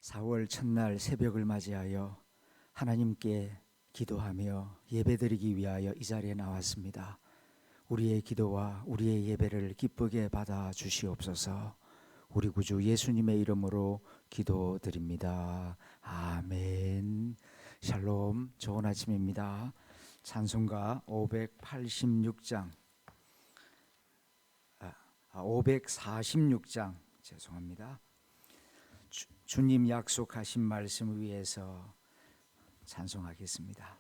4월 첫날 새벽을 맞이하여 하나님께 기도하며 예배드리기 위하여 이 자리에 나왔습니다. 우리의 기도와 우리의 예배를 기쁘게 받아 주시옵소서. 우리 구주 예수님의 이름으로 기도드립니다. 아멘. 샬롬. 좋은 아침입니다. 찬송가 586장 546장 죄송합니다. 주님 약속하신 말씀 위에서 찬송하겠습니다.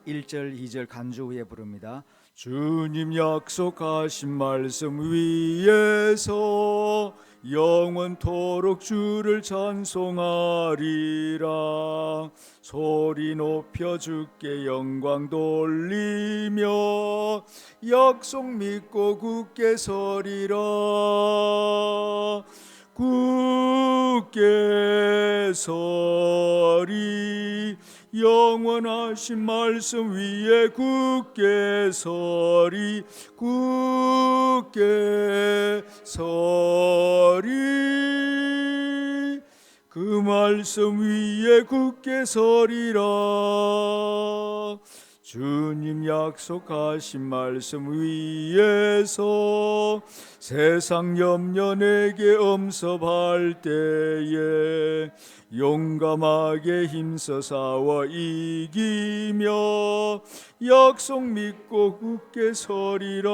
1절 2절 간주 후에 부릅니다. 주님 약속하신 말씀 위에서 영원토록 주를 찬송하리라. 소리 높여 주께 영광 돌리며 약속 믿고 굳게 서리라. 굳게 서리. 영원하신 말씀 위에 굳게 서리. 굳게 서리. 그 말씀 위에 굳게 서리라. 주님 약속하신 말씀 위에서 세상 염려 내게 엄습할 때에 용감하게 힘써 싸워 이기며 약속 믿고 굳게 서리라.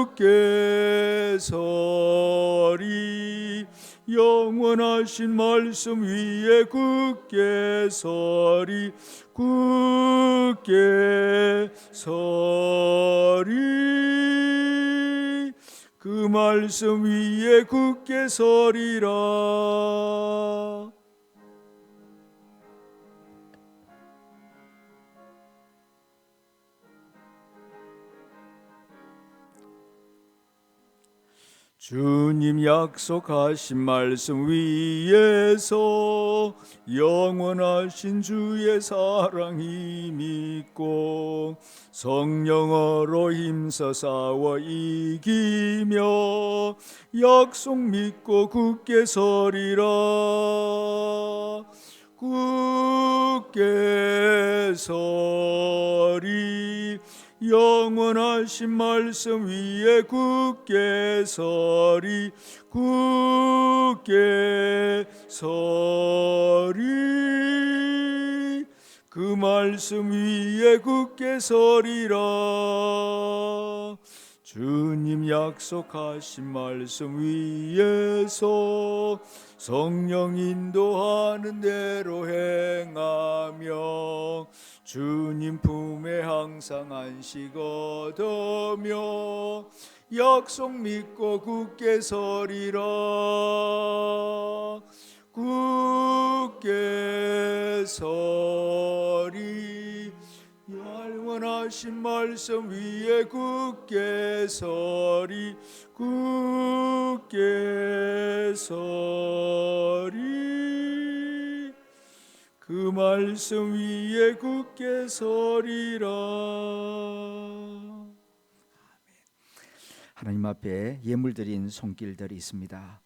굳게 서리. 영원하신 말씀 위에 굳게 서리. 굳게 서리. 그 말씀 위에 굳게 서리라. 주님 약속하신 말씀 위에서 영원하신 주의 사랑이 믿고 성령으로 힘써 싸워 이기며 약속 믿고 굳게 서리라. 굳게 서리. 영원하신 말씀 위에 굳게 서리. 굳게 서리. 그 말씀 위에 굳게 서리라. 주님 약속하신 말씀 위에서 성령 인도하는 대로 행하며 주님 품에 항상 안식 얻으며 약속 믿고 굳게 서리라. 굳게 서리. 영원하신 말씀 위에 굳게 서리. 굳게 서리. 그 말씀 위에 굳게 서리라. 하나님 앞에 예물 드린 손길들이 있습니다.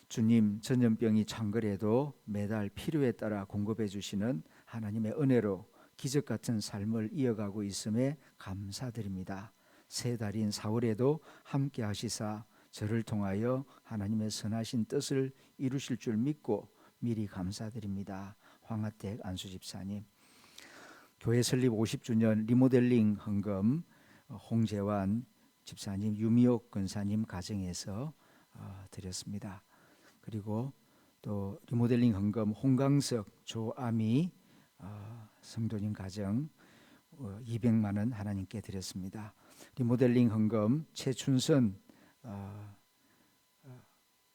주님, 전염병이 창궐해도 매달 필요에 따라 공급해 주시는 하나님의 은혜로 기적 같은 삶을 이어가고 있음에 감사드립니다. 새 달인 4월에도 함께 하시사 저를 통하여 하나님의 선하신 뜻을 이루실 줄 믿고 미리 감사드립니다. 황하택 안수집사님, 교회 설립 50주년 리모델링 헌금 홍재환 집사님, 유미옥 권사님 가정에서 드렸습니다. 그리고 또 리모델링 헌금 홍강석 조아미 성도님 가정 200만 원 하나님께 드렸습니다. 리모델링 헌금 최춘선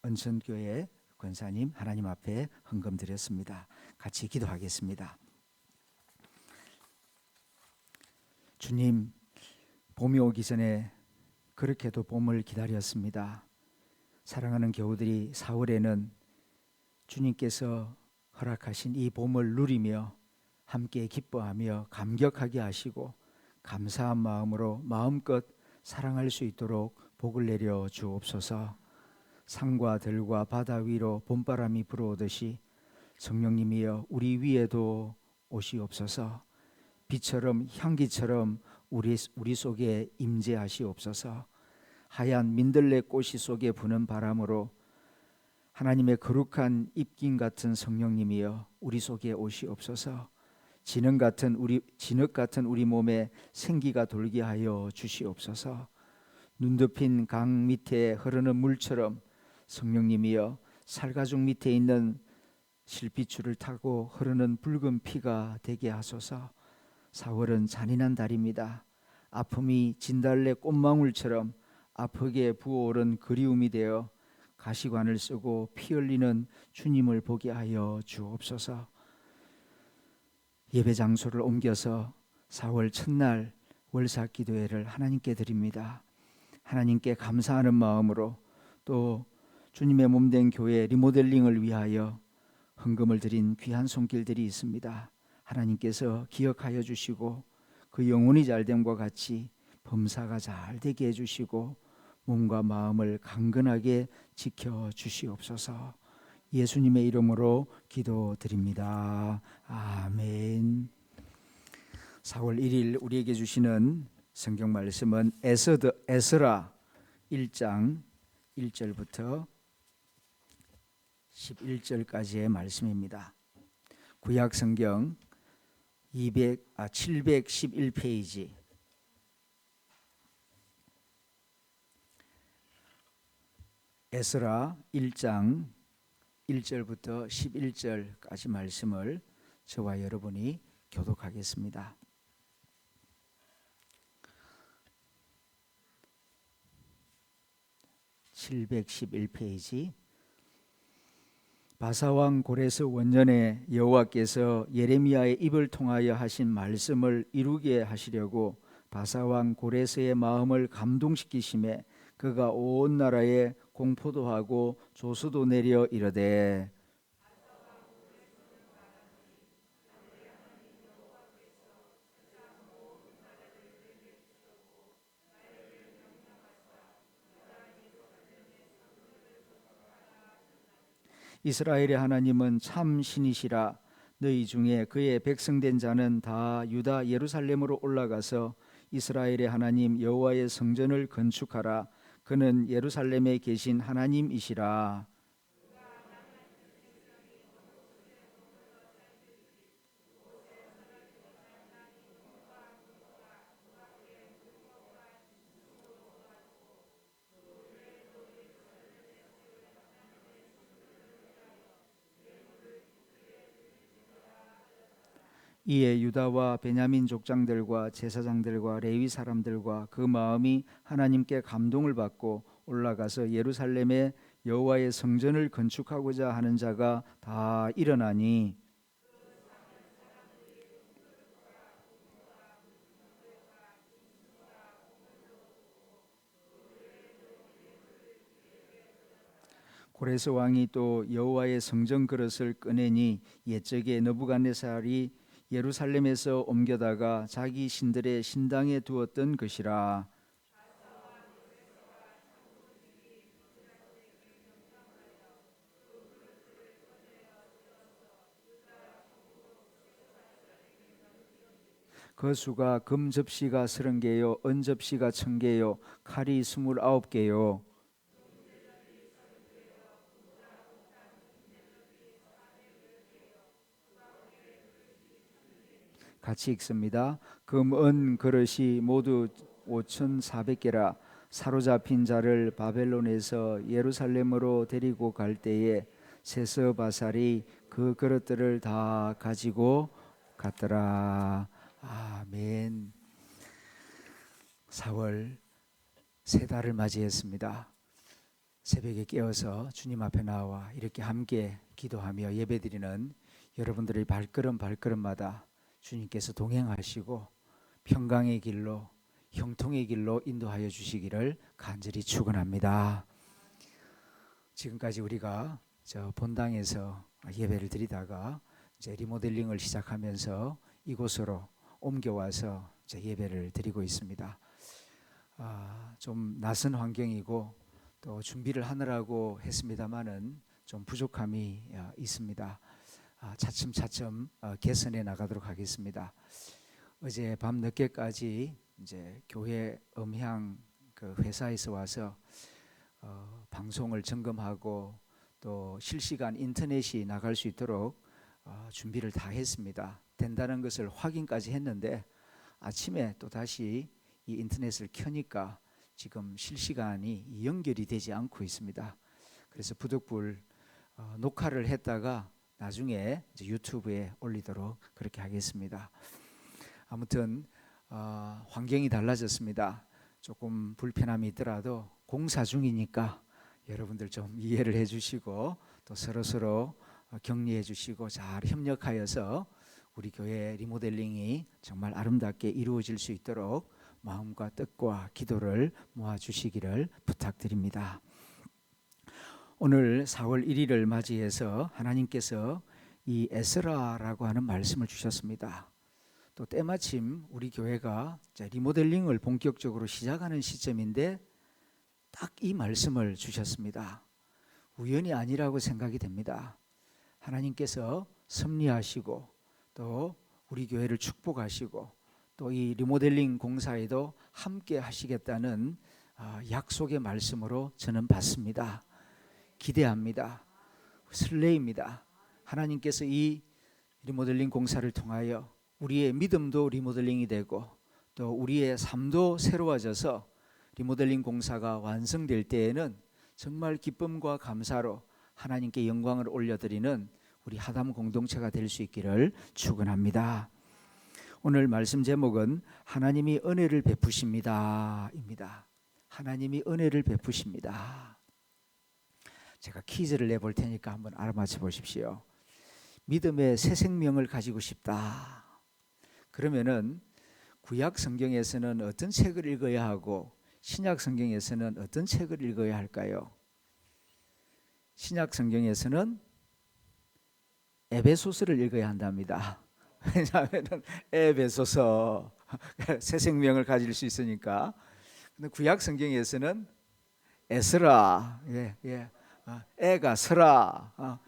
은천교회 권사님 하나님 앞에 헌금 드렸습니다. 같이 기도하겠습니다. 주님, 봄이 오기 전에 그렇게도 봄을 기다렸습니다. 사랑하는 교우들이 4월에는 주님께서 허락하신 이 봄을 누리며 함께 기뻐하며 감격하게 하시고 감사한 마음으로 마음껏 사랑할 수 있도록 복을 내려 주옵소서. 산과 들과 바다 위로 봄바람이 불어오듯이 성령님이여 우리 위에도 오시옵소서. 빛처럼 향기처럼 우리 속에 임재하시옵소서. 하얀 민들레 꽃이 속에 부는 바람으로 하나님의 거룩한 입김 같은 성령님이여 우리 속에 오시옵소서. 진흙 같은 우리 몸에 생기가 돌게 하여 주시옵소서. 눈 덮인 강 밑에 흐르는 물처럼 성령님이여 살가죽 밑에 있는 실핏줄을 타고 흐르는 붉은 피가 되게 하소서. 4월은 잔인한 달입니다. 아픔이 진달래 꽃망울처럼 아프게 부어오른 그리움이 되어 가시관을 쓰고 피 흘리는 주님을 보게 하여 주옵소서. 예배 장소를 옮겨서 4월 첫날 월사 기도회를 하나님께 드립니다. 하나님께 감사하는 마음으로 또 주님의 몸된 교회 리모델링을 위하여 헌금을 드린 귀한 손길들이 있습니다. 하나님께서 기억하여 주시고 그 영혼이 잘됨과 같이 범사가 잘 되게 해주시고 몸과 마음을 강건하게 지켜 주시옵소서. 예수님의 이름으로 기도드립니다. 아멘. 4월 1일 우리에게 주시는 성경 말씀은 에스라 1장 1절부터 11절까지의 말씀입니다. 구약 성경 711페이지 에스라 1장 1절부터 11절까지 말씀을 저와 여러분이 교독하겠습니다. 711페이지. 바사왕 고레스 원년에 여호와께서 예레미야의 입을 통하여 하신 말씀을 이루게 하시려고 바사왕 고레스의 마음을 감동시키심에 그가 온 나라에 공포도 하고 조수도 내려 이르되 이스라엘의 하나님은 참 신이시라. 너희 중에 그의 백성된 자는 다 유다 예루살렘으로 올라가서 이스라엘의 하나님 여호와의 성전을 건축하라. 그는 예루살렘에 계신 하나님이시라. 이에 유다와 베냐민 족장들과 제사장들과 레위 사람들과 그 마음이 하나님께 감동을 받고 올라가서 예루살렘에 여호와의 성전을 건축하고자 하는 자가 다 일어나니 고레스 왕이 또 여호와의 성전 그릇을 꺼내니 옛적에 느부갓네살이 예루살렘에서 옮겨다가 자기 신들의 신당에 두었던 것이라. 그 수가 금 접시가 30개요 은 접시가 1000개요 칼이 29개요. 같이 읽습니다. 금, 은 그릇이 모두 5400개라. 사로잡힌 자를 바벨론에서 예루살렘으로 데리고 갈 때에 세서바살이 그 그릇들을 다 가지고 갔더라. 아멘. 4월 새 달을 맞이했습니다. 새벽에 깨어서 주님 앞에 나와 이렇게 함께 기도하며 예배드리는 여러분들의 발걸음마다 주님께서 동행하시고 평강의 길로 형통의 길로 인도하여 주시기를 간절히 축원합니다. 지금까지 우리가 저 본당에서 예배를 드리다가 이제 리모델링을 시작하면서 이곳으로 옮겨와서 이제 예배를 드리고 있습니다. 좀 낯선 환경이고 또 준비를 하느라고 했습니다만은 좀 부족함이 있습니다. 차츰차츰 개선해 나가도록 하겠습니다. 어제 밤 늦게까지 이제 교회 음향 그 회사에서 와서 방송을 점검하고 또 실시간 인터넷이 나갈 수 있도록 준비를 다 했습니다. 된다는 것을 확인까지 했는데 아침에 또 다시 이 인터넷을 켜니까 지금 실시간이 연결이 되지 않고 있습니다. 그래서 부득불 녹화를 했다가 나중에 이제 유튜브에 올리도록 그렇게 하겠습니다. 아무튼 환경이 달라졌습니다. 조금 불편함이 있더라도 공사 중이니까 여러분들 좀 이해를 해주시고 또 서로서로 격려해 주시고 잘 협력하여서 우리 교회 리모델링이 정말 아름답게 이루어질 수 있도록 마음과 뜻과 기도를 모아주시기를 부탁드립니다. 오늘 4월 1일을 맞이해서 하나님께서 이 에스라라고 하는 말씀을 주셨습니다. 또 때마침 우리 교회가 리모델링을 본격적으로 시작하는 시점인데 딱 이 말씀을 주셨습니다. 우연이 아니라고 생각이 됩니다. 하나님께서 섭리하시고 또 우리 교회를 축복하시고 또 이 리모델링 공사에도 함께 하시겠다는 약속의 말씀으로 저는 받습니다. 기대합니다. 설레입니다. 하나님께서 이 리모델링 공사를 통하여 우리의 믿음도 리모델링이 되고 또 우리의 삶도 새로워져서 리모델링 공사가 완성될 때에는 정말 기쁨과 감사로 하나님께 영광을 올려드리는 우리 하담 공동체가 될 수 있기를 축원합니다. 오늘 말씀 제목은 하나님이 은혜를 베푸십니다 입니다. 하나님이 은혜를 베푸십니다. 제가 퀴즈를 내볼 테니까 한번 알아맞혀 보십시오. 믿음의 새 생명을 가지고 싶다. 그러면은 구약 성경에서는 어떤 책을 읽어야 하고 신약 성경에서는 어떤 책을 읽어야 할까요? 신약 성경에서는 에베소서를 읽어야 한답니다. 왜냐하면 에베소서 새 생명을 가질 수 있으니까. 근데 구약 성경에서는 에스라, 애가 서라,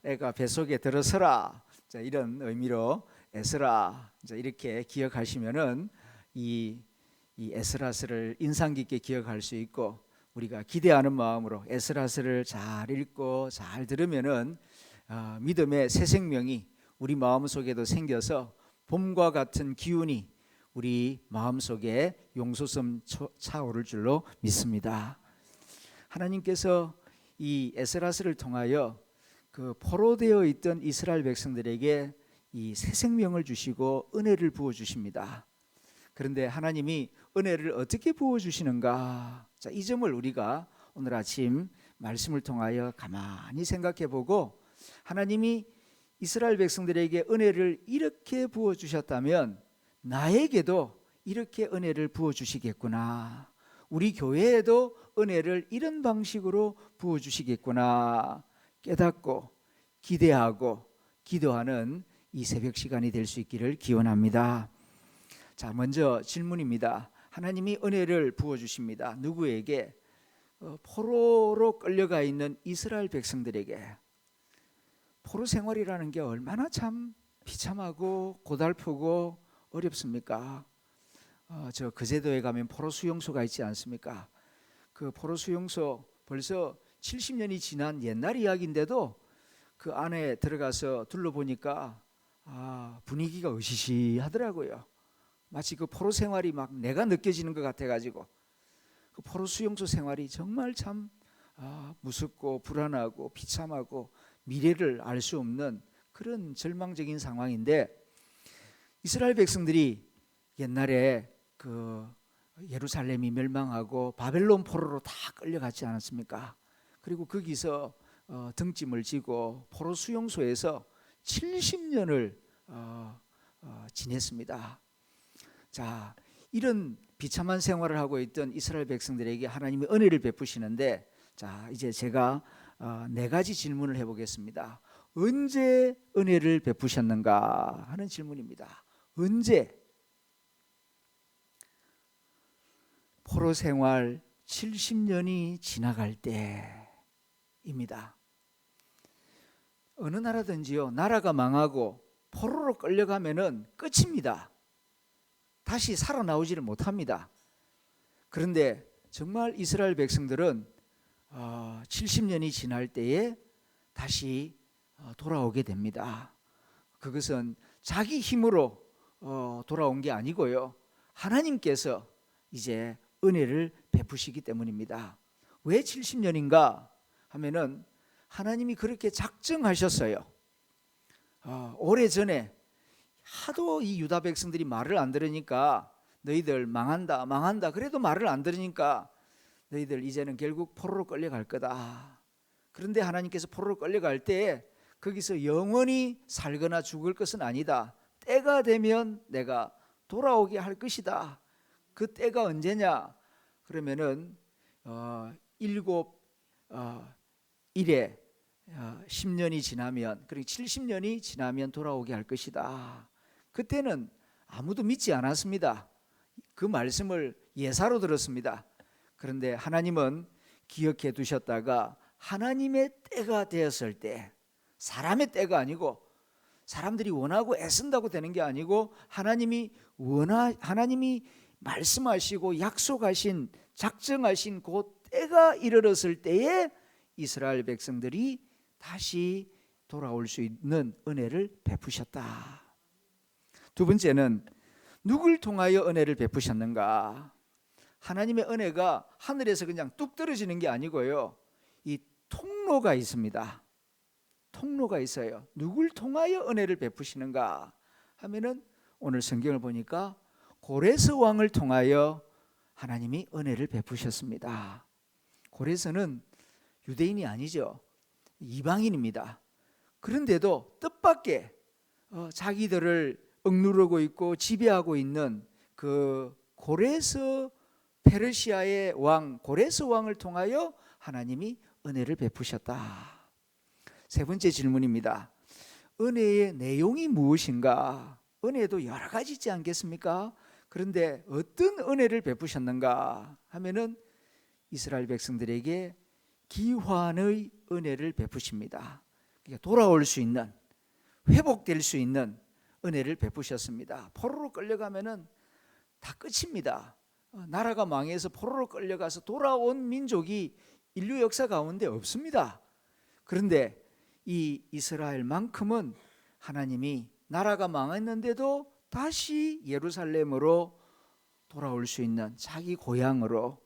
애가 뱃속에 들어서라. 자, 이런 의미로 에스라 이렇게 기억하시면은 이 에스라서를 인상 깊게 기억할 수 있고 우리가 기대하는 마음으로 에스라서를 잘 읽고 잘 들으면은 믿음의 새 생명이 우리 마음속에도 생겨서 봄과 같은 기운이 우리 마음속에 용솟음 차오를 줄로 믿습니다. 하나님께서 이 에스라서를 통하여 그 포로되어 있던 이스라엘 백성들에게 이 새 생명을 주시고 은혜를 부어 주십니다. 그런데 하나님이 은혜를 어떻게 부어 주시는가? 자, 이 점을 우리가 오늘 아침 말씀을 통하여 가만히 생각해 보고 하나님이 이스라엘 백성들에게 은혜를 이렇게 부어 주셨다면 나에게도 이렇게 은혜를 부어 주시겠구나. 우리 교회에도 은혜를 이런 방식으로 부어 주시겠구나. 깨닫고 기대하고 기도하는 이 새벽 시간이 될 수 있기를 기원합니다. 자, 먼저 질문입니다. 하나님이 은혜를 부어 주십니다. 누구에게? 포로로 끌려가 있는 이스라엘 백성들에게. 포로 생활이라는 게 얼마나 참 비참하고 고달프고 어렵습니까? 저 거제도에 가면 포로 수용소가 있지 않습니까? 그 포로 수용소 벌써 70년이 지난 옛날 이야기인데도 그 안에 들어가서 둘러보니까 분위기가 으시시하더라고요. 마치 그 포로 생활이 막 내가 느껴지는 것 같아가지고 그 포로 수용소 생활이 정말 참 무섭고 불안하고 비참하고 미래를 알 수 없는 그런 절망적인 상황인데 이스라엘 백성들이 옛날에 그 예루살렘이 멸망하고 바벨론 포로로 다 끌려갔지 않았습니까? 그리고 거기서 등짐을 지고 포로 수용소에서 70년을 지냈습니다. 자, 이런 비참한 생활을 하고 있던 이스라엘 백성들에게 하나님이 은혜를 베푸시는데 자, 이제 제가 네 가지 질문을 해보겠습니다. 언제 은혜를 베푸셨는가 하는 질문입니다. 언제? 포로 생활 70년이 지나갈 때입니다. 어느 나라든지요, 나라가 망하고 포로로 끌려가면은 끝입니다. 다시 살아나오지를 못합니다. 그런데 정말 이스라엘 백성들은 70년이 지날 때에 다시 돌아오게 됩니다. 그것은 자기 힘으로 돌아온 게 아니고요, 하나님께서 이제 은혜를 베푸시기 때문입니다. 왜 70년인가 하면은 하나님이 그렇게 작정하셨어요. 오래전에 하도 이 유다 백성들이 말을 안 들으니까 너희들 망한다 망한다, 그래도 말을 안 들으니까 너희들 이제는 결국 포로로 끌려갈 거다. 그런데 하나님께서 포로로 끌려갈 때 거기서 영원히 살거나 죽을 것은 아니다. 때가 되면 내가 돌아오게 할 것이다. 그 때가 언제냐? 그러면은 일곱 일에 10년이 지나면, 그리고 70년이 지나면 돌아오게 할 것이다. 그때는 아무도 믿지 않았습니다. 그 말씀을 예사로 들었습니다. 그런데 하나님은 기억해 두셨다가 하나님의 때가 되었을 때, 사람의 때가 아니고 사람들이 원하고 애쓴다고 되는 게 아니고 하나님이 말씀하시고 약속하신, 작정하신 그 때가 이르렀을 때에 이스라엘 백성들이 다시 돌아올 수 있는 은혜를 베푸셨다. 두 번째는 누굴 통하여 은혜를 베푸셨는가? 하나님의 은혜가 하늘에서 그냥 뚝 떨어지는 게 아니고요, 이 통로가 있습니다. 통로가 있어요. 누굴 통하여 은혜를 베푸시는가 하면은 오늘 성경을 보니까 고레스 왕을 통하여 하나님이 은혜를 베푸셨습니다. 고레스는 유대인이 아니죠. 이방인입니다. 그런데도 뜻밖의 자기들을 억누르고 있고 지배하고 있는 그 고레스, 페르시아의 왕 고레스 왕을 통하여 하나님이 은혜를 베푸셨다. 세 번째 질문입니다. 은혜의 내용이 무엇인가? 은혜도 여러 가지 있지 않겠습니까? 그런데 어떤 은혜를 베푸셨는가 하면은 이스라엘 백성들에게 기환의 은혜를 베푸십니다. 그러니까 돌아올 수 있는, 회복될 수 있는 은혜를 베푸셨습니다. 포로로 끌려가면은 다 끝입니다. 나라가 망해서 포로로 끌려가서 돌아온 민족이 인류 역사 가운데 없습니다. 그런데 이 이스라엘만큼은 하나님이 나라가 망했는데도 다시 예루살렘으로 돌아올 수 있는, 자기 고향으로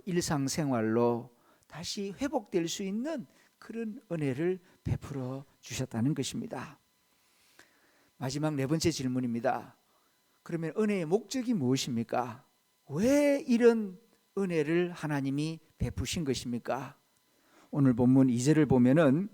일상생활로 다시 회복될 수 있는 그런 은혜를 베풀어 주셨다는 것입니다. 마지막 네 번째 질문입니다. 그러면 은혜의 목적이 무엇입니까? 왜 이런 은혜를 하나님이 베푸신 것입니까? 오늘 본문 2절을 보면은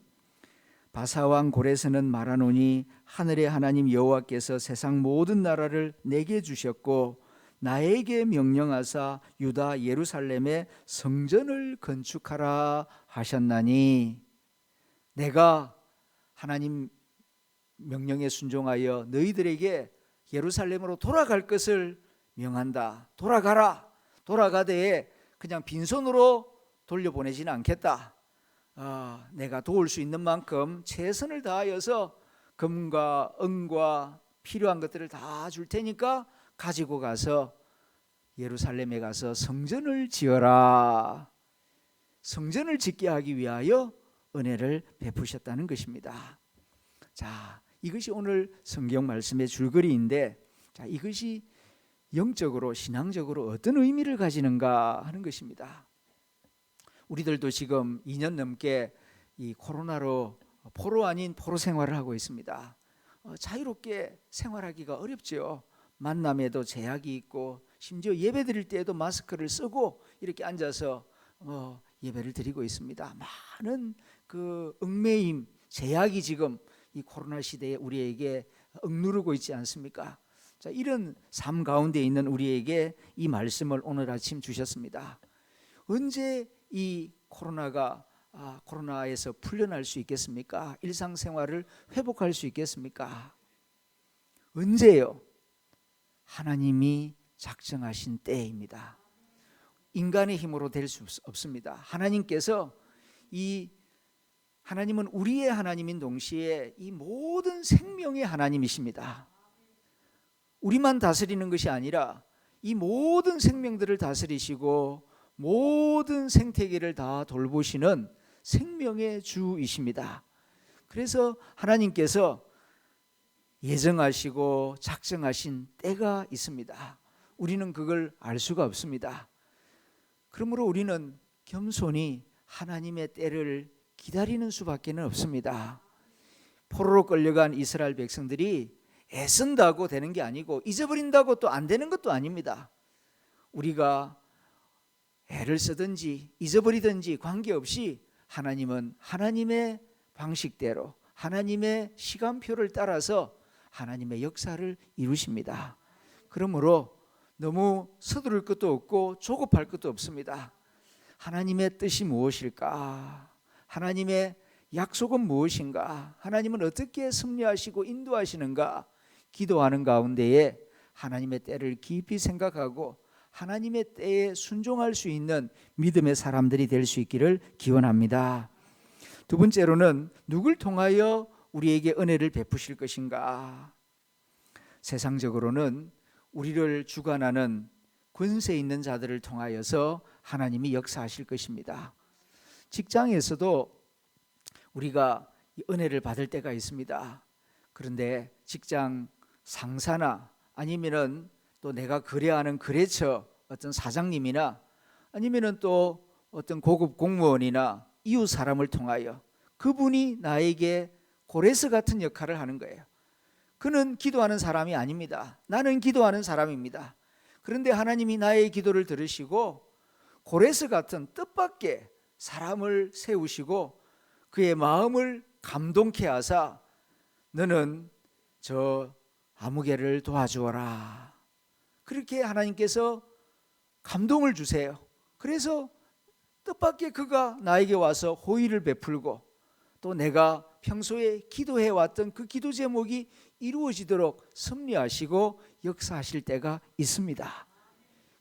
바사왕 고레스는 말하노니 하늘의 하나님 여호와께서 세상 모든 나라를 내게 주셨고 나에게 명령하사 유다 예루살렘에 성전을 건축하라 하셨나니, 내가 하나님 명령에 순종하여 너희들에게 예루살렘으로 돌아갈 것을 명한다. 돌아가라. 돌아가되 그냥 빈손으로 돌려보내지는 않겠다. 내가 도울 수 있는 만큼 최선을 다하여서 금과 은과 필요한 것들을 다 줄 테니까 가지고 가서 예루살렘에 가서 성전을 지어라. 성전을 짓게 하기 위하여 은혜를 베푸셨다는 것입니다. 자, 이것이 오늘 성경 말씀의 줄거리인데, 자, 이것이 영적으로, 신앙적으로 어떤 의미를 가지는가 하는 것입니다. 우리들도 지금 2년 넘게 이 코로나로 포로 아닌 포로 생활을 하고 있습니다. 자유롭게 생활하기가 어렵죠. 만남에도 제약이 있고 심지어 예배 드릴 때에도 마스크를 쓰고 이렇게 앉아서 예배를 드리고 있습니다. 많은 그 얽매임, 제약이 지금 이 코로나 시대에 우리에게 억누르고 있지 않습니까? 자, 이런 삶 가운데 있는 우리에게 이 말씀을 오늘 아침 주셨습니다. 언제 이 코로나에서 풀려날 수 있겠습니까? 일상생활을 회복할 수 있겠습니까? 언제요? 하나님이 작정하신 때입니다. 인간의 힘으로 될 수 없습니다. 하나님은 우리의 하나님인 동시에 이 모든 생명의 하나님이십니다. 우리만 다스리는 것이 아니라 이 모든 생명들을 다스리시고 모든 생태계를 다 돌보시는 생명의 주이십니다. 그래서 하나님께서 예정하시고 작정하신 때가 있습니다. 우리는 그걸 알 수가 없습니다. 그러므로 우리는 겸손히 하나님의 때를 기다리는 수밖에 없습니다. 포로로 끌려간 이스라엘 백성들이 애쓴다고 되는 게 아니고 잊어버린다고 또 안 되는 것도 아닙니다. 우리가 애를 쓰든지 잊어버리든지 관계없이 하나님은 하나님의 방식대로 하나님의 시간표를 따라서 하나님의 역사를 이루십니다. 그러므로 너무 서두를 것도 없고 조급할 것도 없습니다. 하나님의 뜻이 무엇일까? 하나님의 약속은 무엇인가? 하나님은 어떻게 섭리하시고 인도하시는가? 기도하는 가운데에 하나님의 때를 깊이 생각하고 하나님의 때에 순종할 수 있는 믿음의 사람들이 될 수 있기를 기원합니다. 두 번째로는 누굴 통하여 우리에게 은혜를 베푸실 것인가? 세상적으로는 우리를 주관하는 권세 있는 자들을 통하여서 하나님이 역사하실 것입니다. 직장에서도 우리가 은혜를 받을 때가 있습니다. 그런데 직장 상사나 아니면은 또 내가 거래하는 거래처 어떤 사장님이나 아니면은 또 어떤 고급 공무원이나 이웃 사람을 통하여 그분이 나에게 고레스 같은 역할을 하는 거예요. 그는 기도하는 사람이 아닙니다. 나는 기도하는 사람입니다. 그런데 하나님이 나의 기도를 들으시고 고레스 같은 뜻밖의 사람을 세우시고 그의 마음을 감동케 하사 너는 저 아무개를 도와주어라. 그렇게 하나님께서 감동을 주세요. 그래서 뜻밖의 그가 나에게 와서 호의를 베풀고 또 내가 평소에 기도해왔던 그 기도 제목이 이루어지도록 섭리하시고 역사하실 때가 있습니다.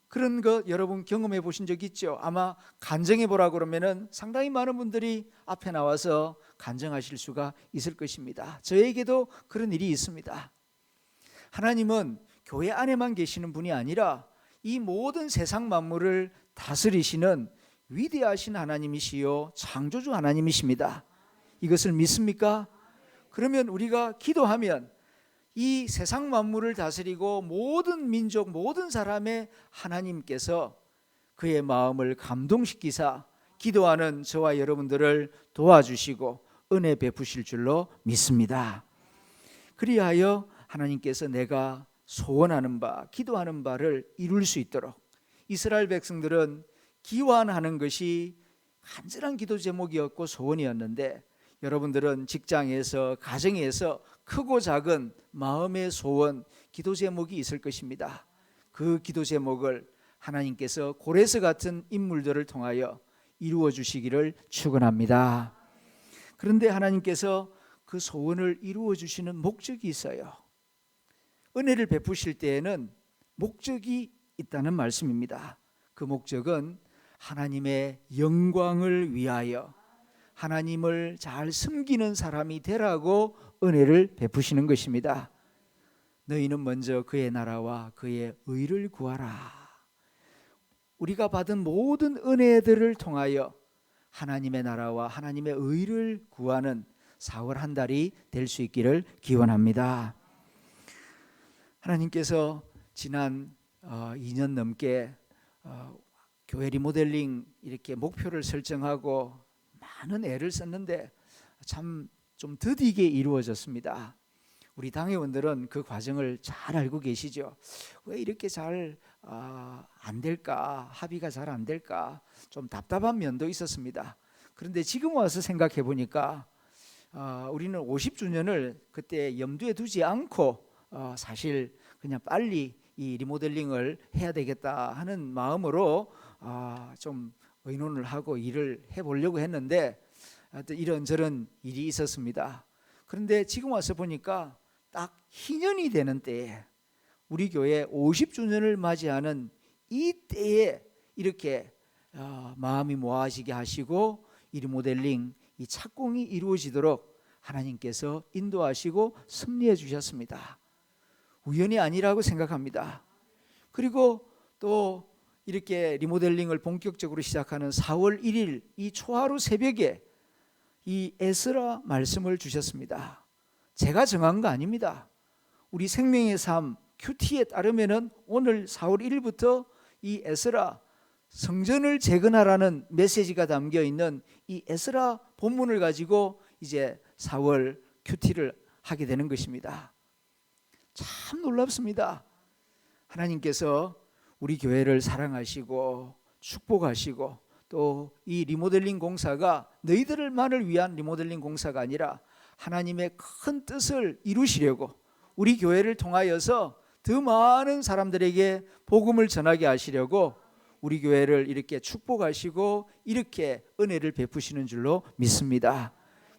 그런 거 여러분 경험해 보신 적 있죠? 아마 간증해 보라 그러면은 상당히 많은 분들이 앞에 나와서 간증하실 수가 있을 것입니다. 저에게도 그런 일이 있습니다. 하나님은 교회 안에만 계시는 분이 아니라 이 모든 세상 만물을 다스리시는 위대하신 하나님이시요 창조주 하나님이십니다. 이것을 믿습니까? 그러면 우리가 기도하면 이 세상 만물을 다스리고 모든 민족 모든 사람의 하나님께서 그의 마음을 감동시키사 기도하는 저와 여러분들을 도와주시고 은혜 베푸실 줄로 믿습니다. 그리하여 하나님께서 내가 소원하는 바 기도하는 바를 이룰 수 있도록 이스라엘 백성들은 기원하는 것이 간절한 기도 제목이었고 소원이었는데 여러분들은 직장에서 가정에서 크고 작은 마음의 소원 기도 제목이 있을 것입니다. 그 기도 제목을 하나님께서 고레스 같은 인물들을 통하여 이루어 주시기를 축원합니다. 그런데 하나님께서 그 소원을 이루어 주시는 목적이 있어요. 은혜를 베푸실 때에는 목적이 있다는 말씀입니다. 그 목적은 하나님의 영광을 위하여 하나님을 잘 섬기는 사람이 되라고 은혜를 베푸시는 것입니다. 너희는 먼저 그의 나라와 그의 의를 구하라. 우리가 받은 모든 은혜들을 통하여 하나님의 나라와 하나님의 의를 구하는 4월 한 달이 될 수 있기를 기원합니다. 하나님께서 지난 2년 넘게 교회 리모델링 이렇게 목표를 설정하고 많은 애를 썼는데 참 좀 더디게 이루어졌습니다. 우리 당회원들은 그 과정을 잘 알고 계시죠. 왜 이렇게 잘 안 될까, 합의가 잘 안 될까 좀 답답한 면도 있었습니다. 그런데 지금 와서 생각해 보니까 우리는 50주년을 그때 염두에 두지 않고 사실 그냥 빨리 이 리모델링을 해야 되겠다 하는 마음으로 좀 의논을 하고 일을 해보려고 했는데 이런저런 일이 있었습니다. 그런데 지금 와서 보니까 딱 희년이 되는 때에 우리 교회 50주년을 맞이하는 이 때에 이렇게 마음이 모아지게 하시고 이 리모델링, 이 착공이 이루어지도록 하나님께서 인도하시고 섭리해 주셨습니다. 우연이 아니라고 생각합니다. 그리고 또 이렇게 리모델링을 본격적으로 시작하는 4월 1일 이 초하루 새벽에 이 에스라 말씀을 주셨습니다. 제가 정한 거 아닙니다. 우리 생명의 삶 큐티에 따르면은 오늘 4월 1일부터 이 에스라 성전을 재건하라는 메시지가 담겨 있는 이 에스라 본문을 가지고 이제 4월 큐티를 하게 되는 것입니다. 참 놀랍습니다. 하나님께서 우리 교회를 사랑하시고 축복하시고 또 이 리모델링 공사가 너희들만을 위한 리모델링 공사가 아니라 하나님의 큰 뜻을 이루시려고 우리 교회를 통하여서 더 많은 사람들에게 복음을 전하게 하시려고 우리 교회를 이렇게 축복하시고 이렇게 은혜를 베푸시는 줄로 믿습니다.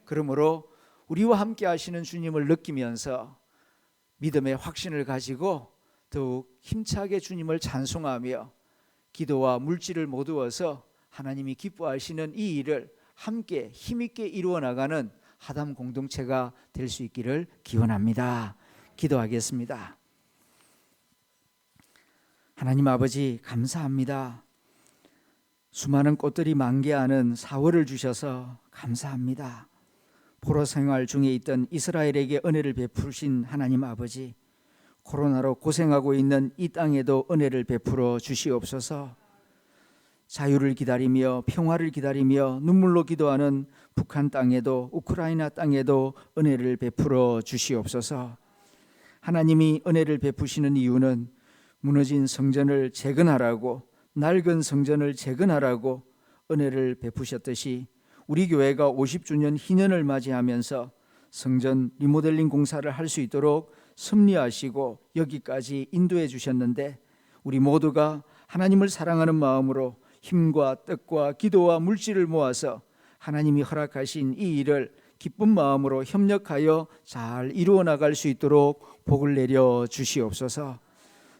그러므로 우리와 함께 하시는 주님을 느끼면서 믿음의 확신을 가지고 더욱 힘차게 주님을 찬송하며 기도와 물질을 모두어서 하나님이 기뻐하시는 이 일을 함께 힘있게 이루어 나가는 하담 공동체가 될 수 있기를 기원합니다. 기도하겠습니다. 하나님 아버지 감사합니다. 수많은 꽃들이 만개하는 4월을 주셔서 감사합니다. 포로 생활 중에 있던 이스라엘에게 은혜를 베푸신 하나님 아버지, 코로나로 고생하고 있는 이 땅에도 은혜를 베풀어 주시옵소서. 자유를 기다리며 평화를 기다리며 눈물로 기도하는 북한 땅에도 우크라이나 땅에도 은혜를 베풀어 주시옵소서. 하나님이 은혜를 베푸시는 이유는 무너진 성전을 재건하라고, 낡은 성전을 재건하라고 은혜를 베푸셨듯이 우리 교회가 50주년 희년을 맞이하면서 성전 리모델링 공사를 할 수 있도록 섭리하시고 여기까지 인도해 주셨는데 우리 모두가 하나님을 사랑하는 마음으로 힘과 뜻과 기도와 물질을 모아서 하나님이 허락하신 이 일을 기쁜 마음으로 협력하여 잘 이루어 나갈 수 있도록 복을 내려 주시옵소서.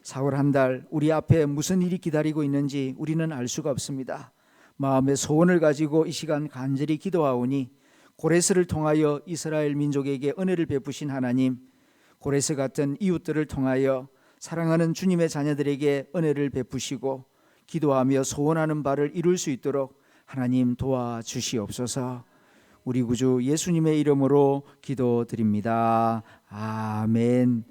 4월 한 달 우리 앞에 무슨 일이 기다리고 있는지 우리는 알 수가 없습니다. 마음의 소원을 가지고 이 시간 간절히 기도하오니 고레스를 통하여 이스라엘 민족에게 은혜를 베푸신 하나님, 고레스 같은 이웃들을 통하여 사랑하는 주님의 자녀들에게 은혜를 베푸시고 기도하며 소원하는 바를 이룰 수 있도록 하나님 도와주시옵소서. 우리 구주 예수님의 이름으로 기도드립니다. 아멘.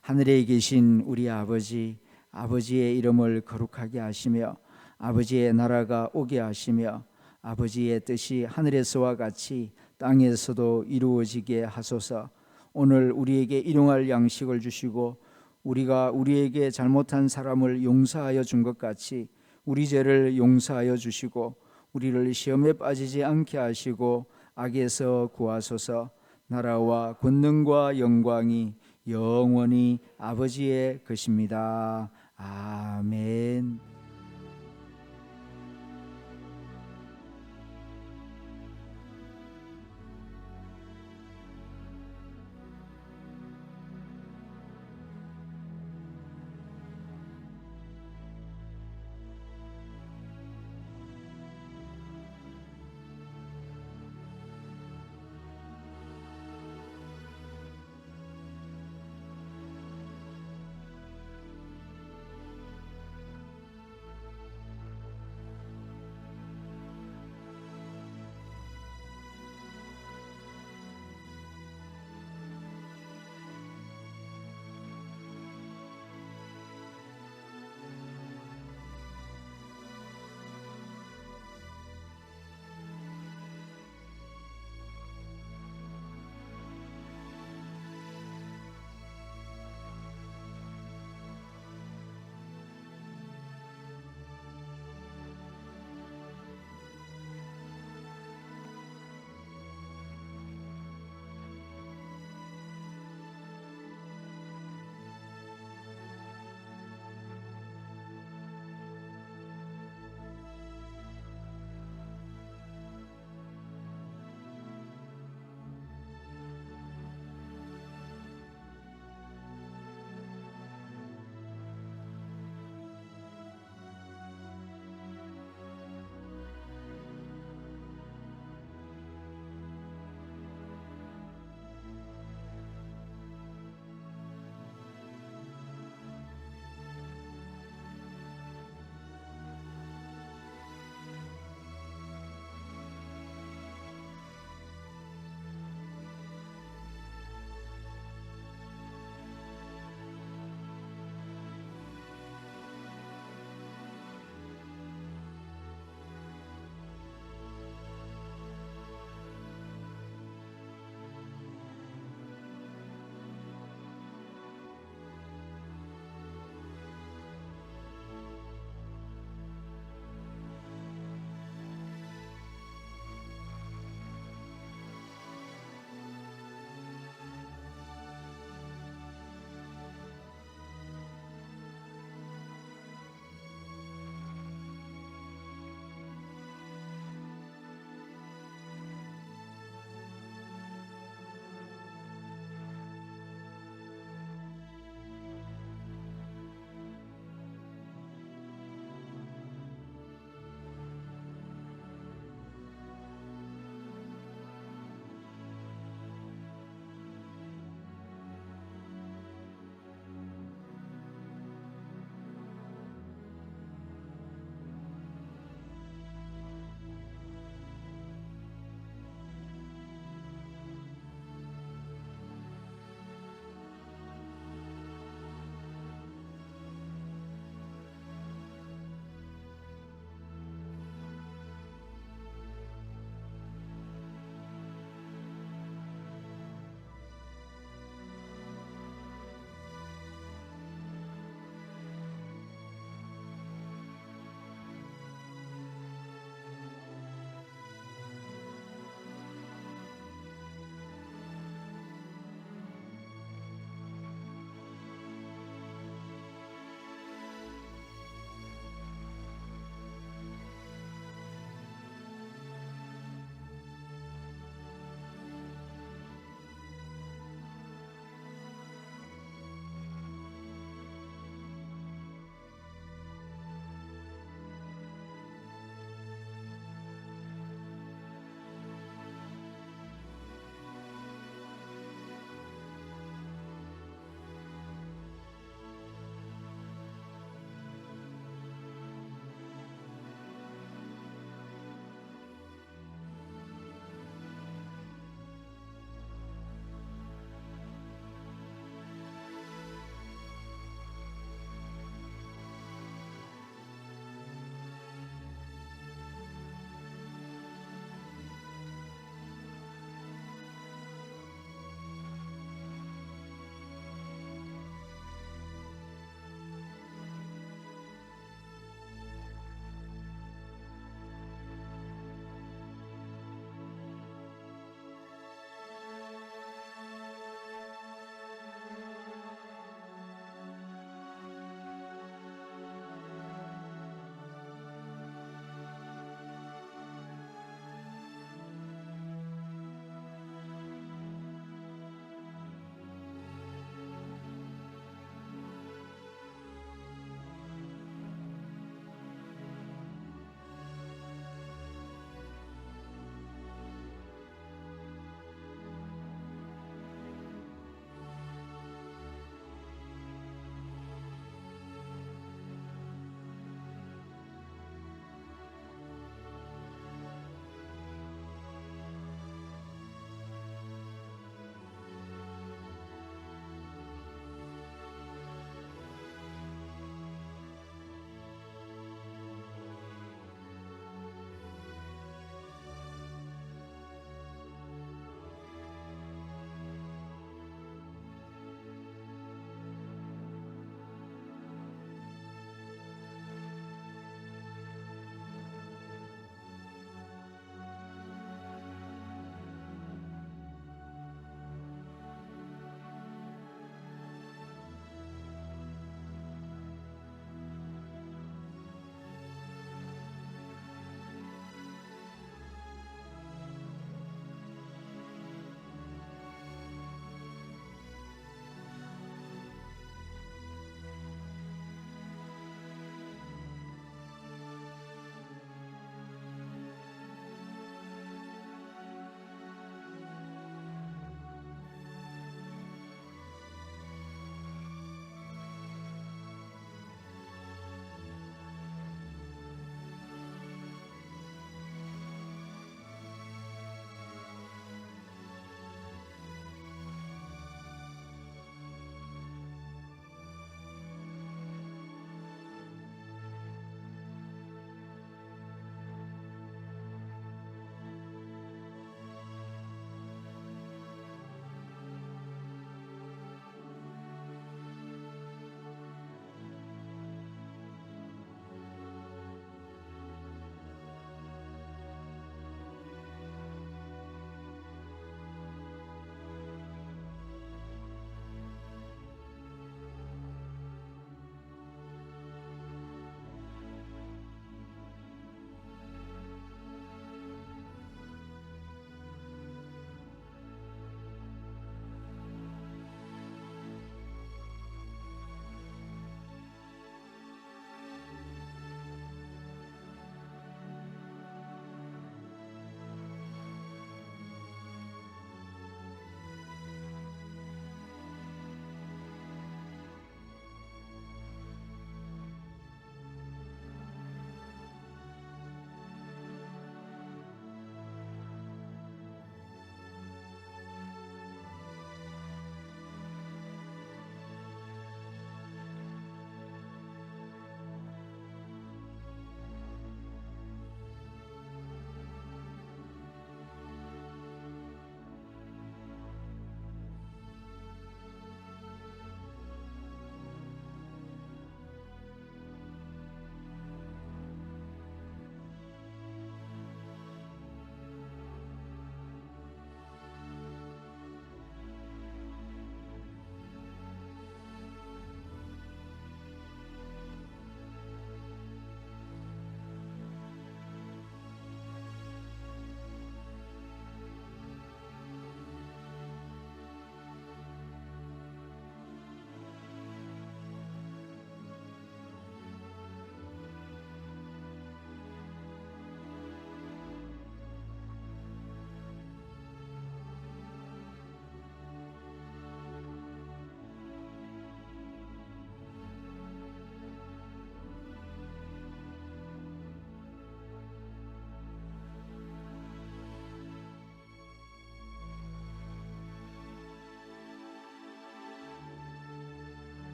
하늘에 계신 우리 아버지, 아버지의 이름을 거룩하게 하시며 아버지의 나라가 오게 하시며 아버지의 뜻이 하늘에서와 같이 땅에서도 이루어지게 하소서. 오늘 우리에게 일용할 양식을 주시고 우리가 우리에게 잘못한 사람을 용서하여 준 것 같이 우리 죄를 용서하여 주시고 우리를 시험에 빠지지 않게 하시고 악에서 구하소서. 나라와 권능과 영광이 영원히 아버지의 것입니다. 아멘.